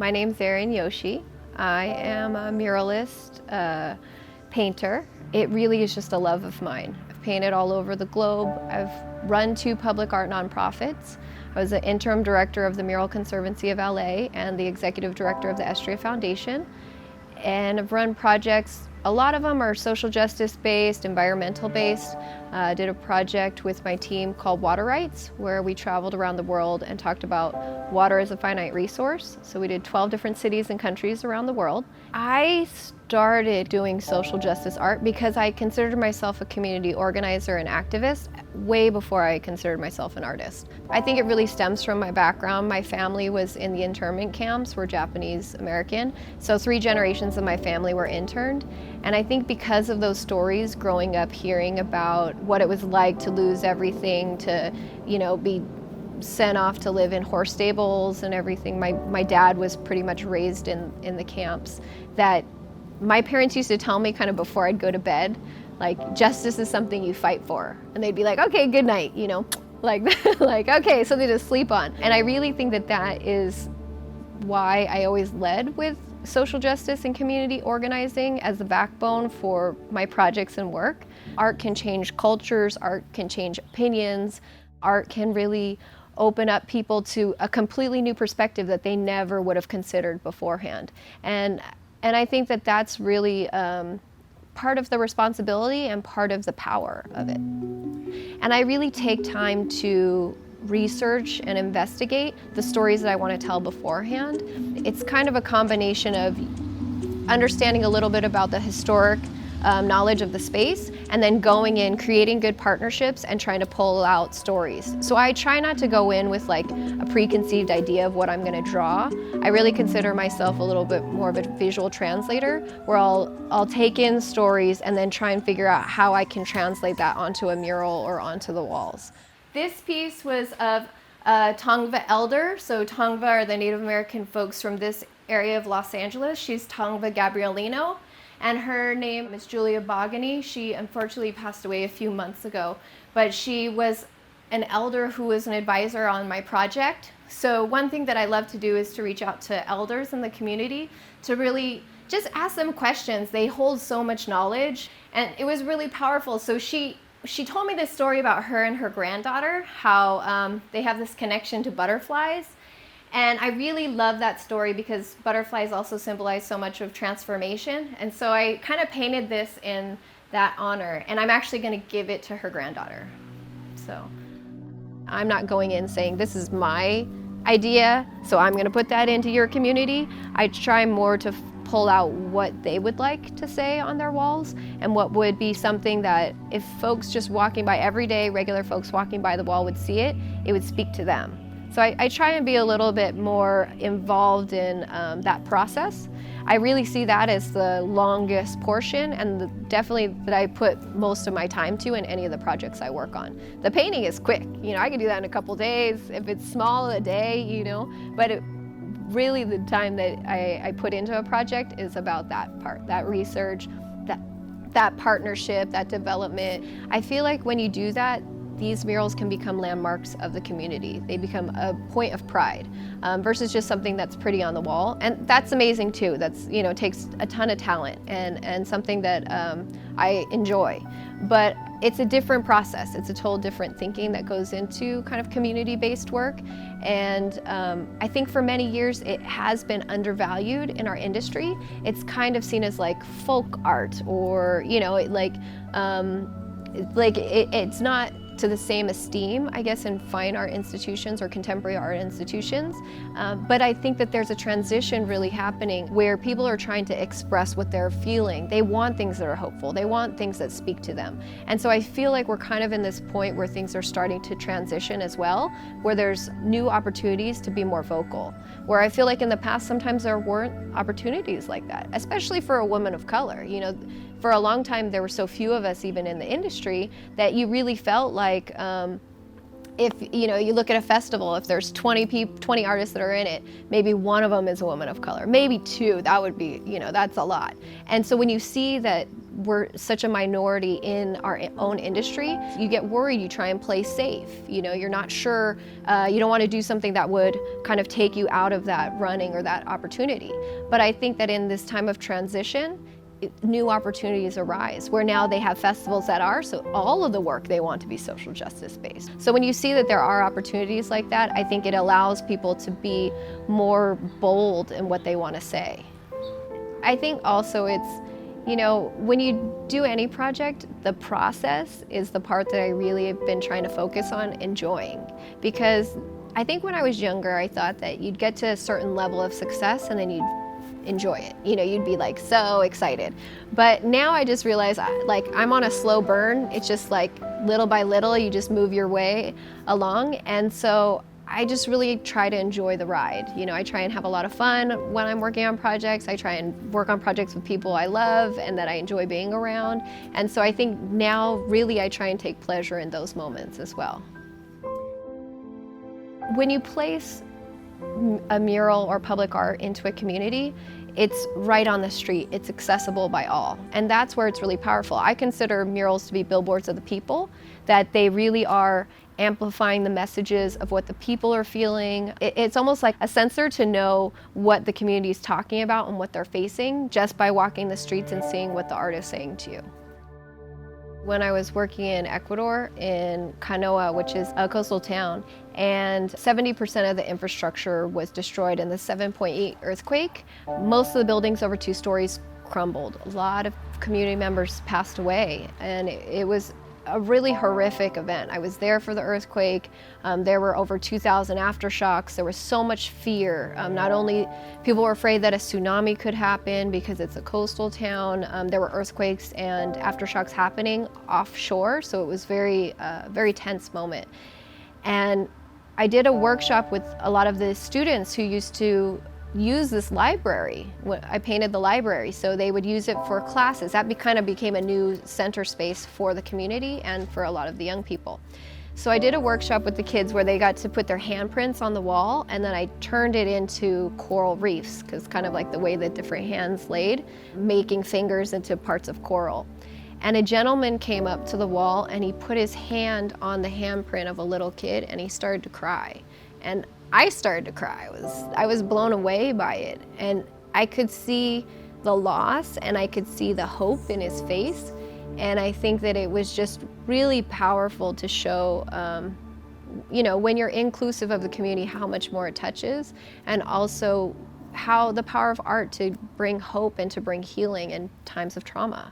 My name's Erin Yoshi. I am a muralist, painter. It really is just a love of mine. I've painted all over the globe. I've run 2 public art nonprofits. I was the interim director of the Mural Conservancy of LA and the executive director of the Estria Foundation. And I've run projects. A lot of them are social justice based, environmental based. I did a project with my team called Water Rights, where we traveled around the world and talked about water as a finite resource. So we did 12 different cities and countries around the world. I started doing social justice art because I considered myself a community organizer and activist way before I considered myself an artist. I think it really stems from my background. My family was in the internment camps, we're Japanese American, so 3 generations of my family were interned. And I think because of those stories, growing up hearing about what it was like to lose everything, to, be sent off to live in horse stables and everything. My dad was pretty much raised in the camps. That my parents used to tell me kind of before I'd go to bed, like, justice is something you fight for. And they'd be like, okay, good night, like okay, something to sleep on. And I really think that is why I always led with social justice and community organizing as the backbone for my projects and work. Art can change cultures, art can change opinions, art can really open up people to a completely new perspective that they never would have considered beforehand. And I think that's really part of the responsibility and part of the power of it. And I really take time to research and investigate the stories that I want to tell beforehand. It's kind of a combination of understanding a little bit about the historic knowledge of the space, and then going in, creating good partnerships and trying to pull out stories. So I try not to go in with like a preconceived idea of what I'm going to draw. I really consider myself a little bit more of a visual translator, where I'll take in stories and then try and figure out how I can translate that onto a mural or onto the walls. This piece was of a Tongva elder. So Tongva are the Native American folks from this area of Los Angeles. She's Tongva Gabrielino, and her name is Julia Bogany. She unfortunately passed away a few months ago, but she was an elder who was an advisor on my project. So one thing that I love to do is to reach out to elders in the community to really just ask them questions. They hold so much knowledge, and it was really powerful. So she told me this story about her and her granddaughter, how they have this connection to butterflies. And I really love that story because butterflies also symbolize so much of transformation. And so I kind of painted this in that honor, and I'm actually going to give it to her granddaughter. So I'm not going in saying this is my idea, so I'm going to put that into your community. I try more to pull out what they would like to say on their walls, and what would be something that if folks just walking by every day, regular folks walking by the wall would see it, it would speak to them. So I try and be a little bit more involved in that process. I really see that as the longest portion, and definitely that I put most of my time to in any of the projects I work on. The painting is quick, I can do that in a couple days, if it's small, a day, but really the time that I put into a project is about that part, that research, that partnership, that development. I feel like when you do that, these murals can become landmarks of the community. They become a point of pride versus just something that's pretty on the wall. And that's amazing too. That's, takes a ton of talent and something that I enjoy. But it's a different process. It's a total different thinking that goes into kind of community-based work. And I think for many years it has been undervalued in our industry. It's kind of seen as like folk art, or, it's not to the same esteem, I guess, in fine art institutions or contemporary art institutions. But I think that there's a transition really happening where people are trying to express what they're feeling. They want things that are hopeful. They want things that speak to them. And so I feel like we're kind of in this point where things are starting to transition as well, where there's new opportunities to be more vocal. Where I feel like in the past, sometimes there weren't opportunities like that, especially for a woman of color. For a long time, there were so few of us even in the industry that you really felt like if you look at a festival, if there's 20 artists that are in it, maybe one of them is a woman of color, maybe 2, that would be, that's a lot. And so when you see that we're such a minority in our own industry, you get worried, you try and play safe. You know, you're not sure, you don't want to do something that would kind of take you out of that running or that opportunity. But I think that in this time of transition, new opportunities arise where now they have festivals that are, so all of the work they want to be social justice based. So when you see that there are opportunities like that, I think it allows people to be more bold in what they want to say. I think also it's, you know, when you do any project, the process is the part that I really have been trying to focus on enjoying. Because I think when I was younger, I thought that you'd get to a certain level of success and then you'd enjoy it. You know, you'd be like so excited. But now I just realize like I'm on a slow burn. It's just like little by little, you just move your way along. And so I just really try to enjoy the ride. You know, I try and have a lot of fun when I'm working on projects. I try and work on projects with people I love and that I enjoy being around. And so I think now really I try and take pleasure in those moments as well. When you place a mural or public art into a community, it's right on the street, it's accessible by all. And that's where it's really powerful. I consider murals to be billboards of the people, that they really are amplifying the messages of what the people are feeling. It's almost like a sensor to know what the community is talking about and what they're facing just by walking the streets and seeing what the art is saying to you. When I was working in Ecuador, in Canoa, which is a coastal town, and 70% of the infrastructure was destroyed in the 7.8 earthquake, most of the buildings over 2 stories crumbled. A lot of community members passed away, and it was a really horrific event. I was there for the earthquake. There were over 2,000 aftershocks. There was so much fear. Not only people were afraid that a tsunami could happen because it's a coastal town, there were earthquakes and aftershocks happening offshore, so it was very tense moment. And I did a workshop with a lot of the students who used to use this library. I painted the library, so they would use it for classes. That kind of became a new center space for the community and for a lot of the young people. So I did a workshop with the kids where they got to put their handprints on the wall, and then I turned it into coral reefs, because kind of like the way that different hands laid, making fingers into parts of coral. And a gentleman came up to the wall and he put his hand on the handprint of a little kid and he started to cry. And I started to cry. I was blown away by it. And I could see the loss and I could see the hope in his face. And I think that it was just really powerful to show, you know, when you're inclusive of the community, how much more it touches, and also how the power of art to bring hope and to bring healing in times of trauma.